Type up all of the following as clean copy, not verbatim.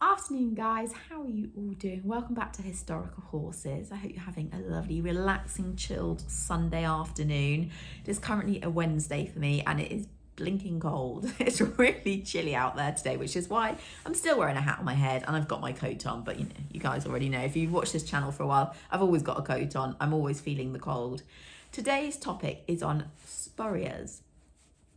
Afternoon guys, how are you all doing? Welcome back to Historical Horses. I hope you're having a lovely, relaxing, chilled Sunday afternoon. It is currently a Wednesday for me and it is blinking cold. It's really chilly out there today, which is why I'm still wearing a hat on my head and I've got my coat on. But you know, you guys already know, if you've watched this channel for a while, I've always got a coat on. I'm always feeling the cold. Today's topic is on Spurriers.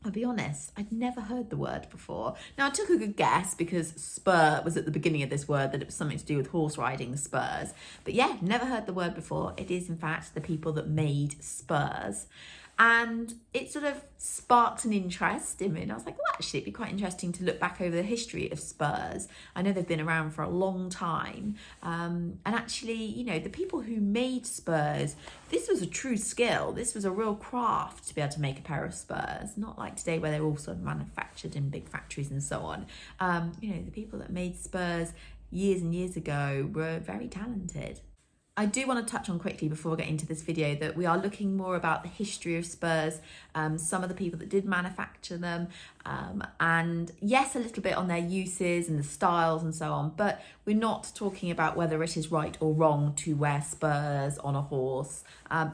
I'll be honest, I'd never heard the word before. Now, I took a good guess because spur was at the beginning of this word, that it was something to do with horse riding, the spurs. But yeah, never heard the word before. It is, in fact, the people that made spurs. And it sort of sparked an interest in me. And I was like, well, actually, it'd be quite interesting to look back over the history of spurs. I know they've been around for a long time. And actually, you know, the people who made spurs, this was a true skill. This was a real craft to be able to make a pair of spurs. Not like today where they're also manufactured in big factories and so on. You know, the people that made spurs years and years ago were very talented. I do want to touch on quickly before we get into this video that we are looking more about the history of spurs, some of the people that did manufacture them, and yes, a little bit on their uses and the styles and so on, but we're not talking about whether it is right or wrong to wear spurs on a horse.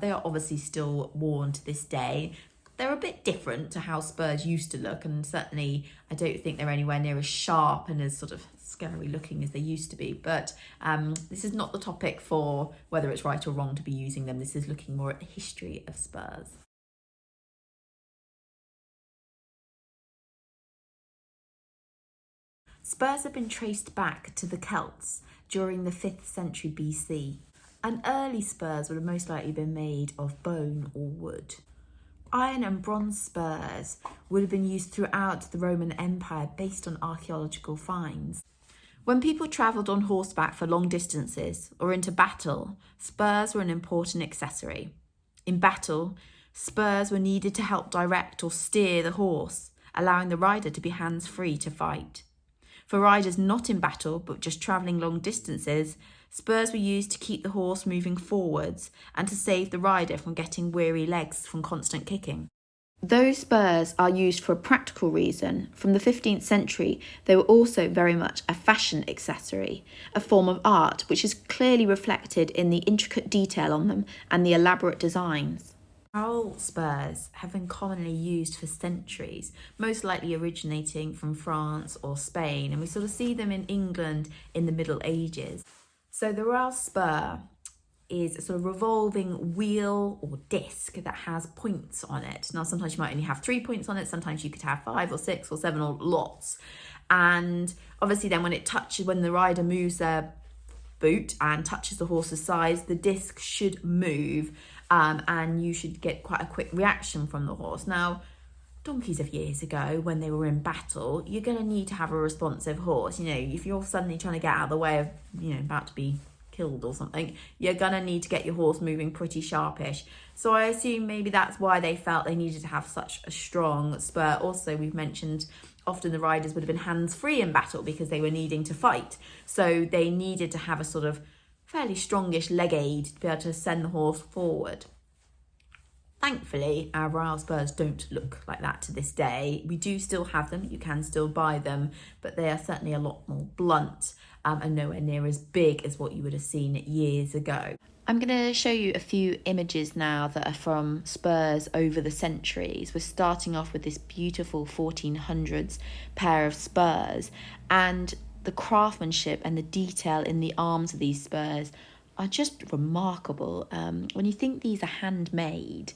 They are obviously still worn to this day. They're a bit different to how spurs used to look, and certainly I don't think they're anywhere near as sharp and as sort of scary looking as they used to be. But this is not the topic for whether it's right or wrong to be using them. This is looking more at the history of spurs. Spurs have been traced back to the Celts during the 5th century BC. And early spurs would have most likely been made of bone or wood. Iron and bronze spurs would have been used throughout the Roman Empire based on archaeological finds. When people travelled on horseback for long distances or into battle, spurs were an important accessory. In battle, spurs were needed to help direct or steer the horse, allowing the rider to be hands-free to fight. For riders not in battle but just travelling long distances, spurs were used to keep the horse moving forwards and to save the rider from getting weary legs from constant kicking. Though spurs are used for a practical reason, from the 15th century they were also very much a fashion accessory, a form of art which is clearly reflected in the intricate detail on them and the elaborate designs. Trowel spurs have been commonly used for centuries, most likely originating from France or Spain, and we sort of see them in England in the Middle Ages. So the Royal Spur is a sort of revolving wheel or disc that has points on it. Now, sometimes you might only have 3 points on it, sometimes you could have 5 or 6 or 7 or lots. And obviously then when the rider moves their boot and touches the horse's sides, the disc should move, and you should get quite a quick reaction from the horse. Now, donkeys of years ago, when they were in battle, you're going to need to have a responsive horse. You know, if you're suddenly trying to get out of the way of, you know, about to be killed or something, you're going to need to get your horse moving pretty sharpish. So I assume maybe that's why they felt they needed to have such a strong spur. Also, we've mentioned often the riders would have been hands-free in battle because they were needing to fight. So they needed to have a sort of fairly strongish leg aid to be able to send the horse forward. Thankfully, our Royal Spurs don't look like that to this day. We do still have them, you can still buy them, but they are certainly a lot more blunt and nowhere near as big as what you would have seen years ago. I'm going to show you a few images now that are from spurs over the centuries. We're starting off with this beautiful 1400s pair of spurs, and the craftsmanship and the detail in the arms of these spurs are just remarkable. When you think these are handmade,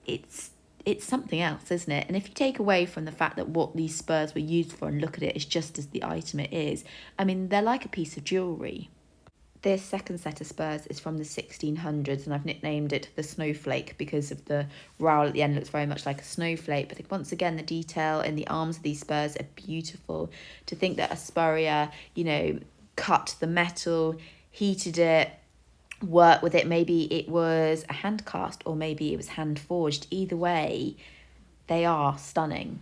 it's something else, isn't it? And if you take away from the fact that what these spurs were used for and look at it as just as the item it is, I mean, they're like a piece of jewellery. This second set of spurs is from the 1600s, and I've nicknamed it the snowflake because of the rowel at the end. Looks very much like a snowflake, but once again the detail in the arms of these spurs are beautiful. To think that a Spurrier, you know, cut the metal, heated it, worked with it, maybe it was a hand cast or maybe it was hand forged. Either way, they are stunning.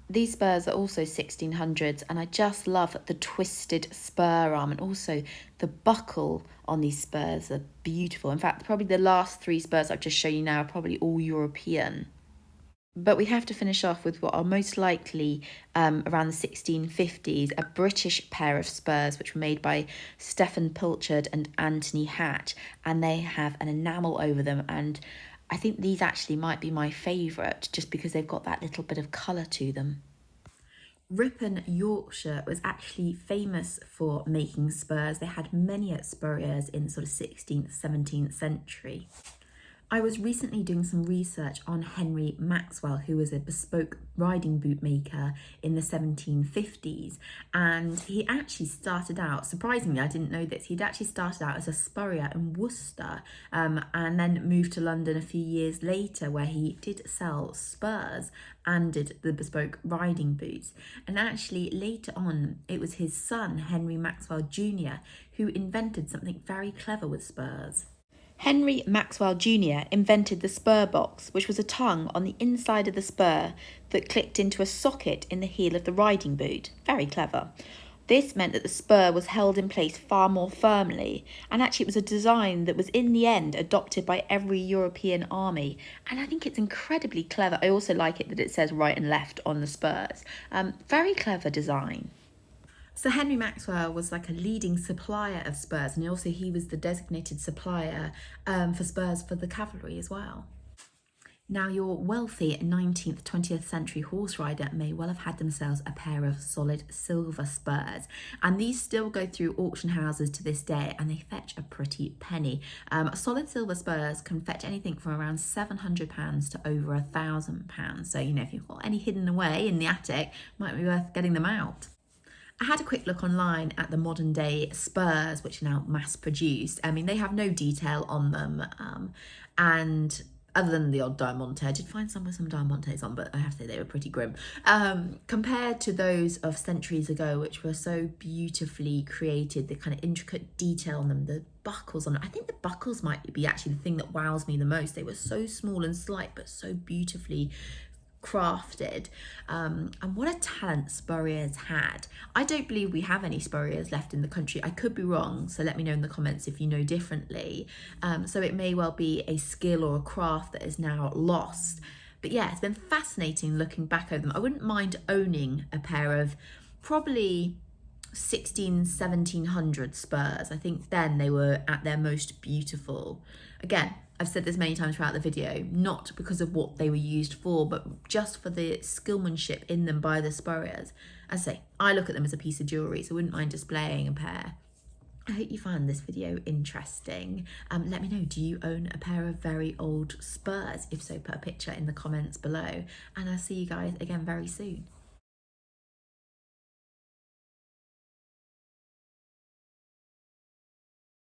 These spurs are also 1600s, and I just love the twisted spur arm, and also the buckle on these spurs are beautiful. In fact, probably the last 3 spurs I've just shown you now are probably all European. But we have to finish off with what are most likely around the 1650s, a British pair of spurs which were made by Stephen Pilchard and Anthony Hatt, and they have an enamel over them, and I think these actually might be my favourite just because they've got that little bit of colour to them. Ripon, Yorkshire was actually famous for making spurs. They had many at Spurriers in the sort of 16th, 17th century. I was recently doing some research on Henry Maxwell, who was a bespoke riding boot maker in the 1750s. And he actually started out, surprisingly, I didn't know this, he'd actually started out as a spurrier in Worcester, and then moved to London a few years later, where he did sell spurs and did the bespoke riding boots. And actually later on, it was his son, Henry Maxwell Jr., who invented something very clever with spurs. Henry Maxwell Jr. invented the spur box, which was a tongue on the inside of the spur that clicked into a socket in the heel of the riding boot. Very clever. This meant that the spur was held in place far more firmly, and actually it was a design that was in the end adopted by every European army, and I think it's incredibly clever. I also like it that it says right and left on the spurs. Very clever design. So Henry Maxwell was like a leading supplier of spurs, and also he was the designated supplier for spurs for the cavalry as well. Now, your wealthy 19th, 20th century horse rider may well have had themselves a pair of solid silver spurs, and these still go through auction houses to this day, and they fetch a pretty penny. Solid silver spurs can fetch anything from around £700 to over £1,000. So, you know, if you've got any hidden away in the attic, might be worth getting them out. I had a quick look online at the modern day spurs, which are now mass produced. I mean, they have no detail on them, and other than the odd diamante, I did find some with some diamantes on, but I have to say they were pretty grim. Compared to those of centuries ago, which were so beautifully created, the kind of intricate detail on them, the buckles on it. I think the buckles might be actually the thing that wows me the most. They were so small and slight, but so beautifully crafted, and what a talent Spurriers had. I don't believe we have any Spurriers left in the country. I could be wrong, so let me know in the comments if you know differently. So it may well be a skill or a craft that is now lost. But yeah, it's been fascinating looking back over them. I wouldn't mind owning a pair of probably 1700 spurs. I think then they were at their most beautiful. Again, I've said this many times throughout the video, not because of what they were used for, but just for the skillmanship in them by the spurriers. As I say, I look at them as a piece of jewellery, so I wouldn't mind displaying a pair. I hope you found this video interesting. Let me know, do you own a pair of very old spurs? If so, put a picture in the comments below, and I'll see you guys again very soon.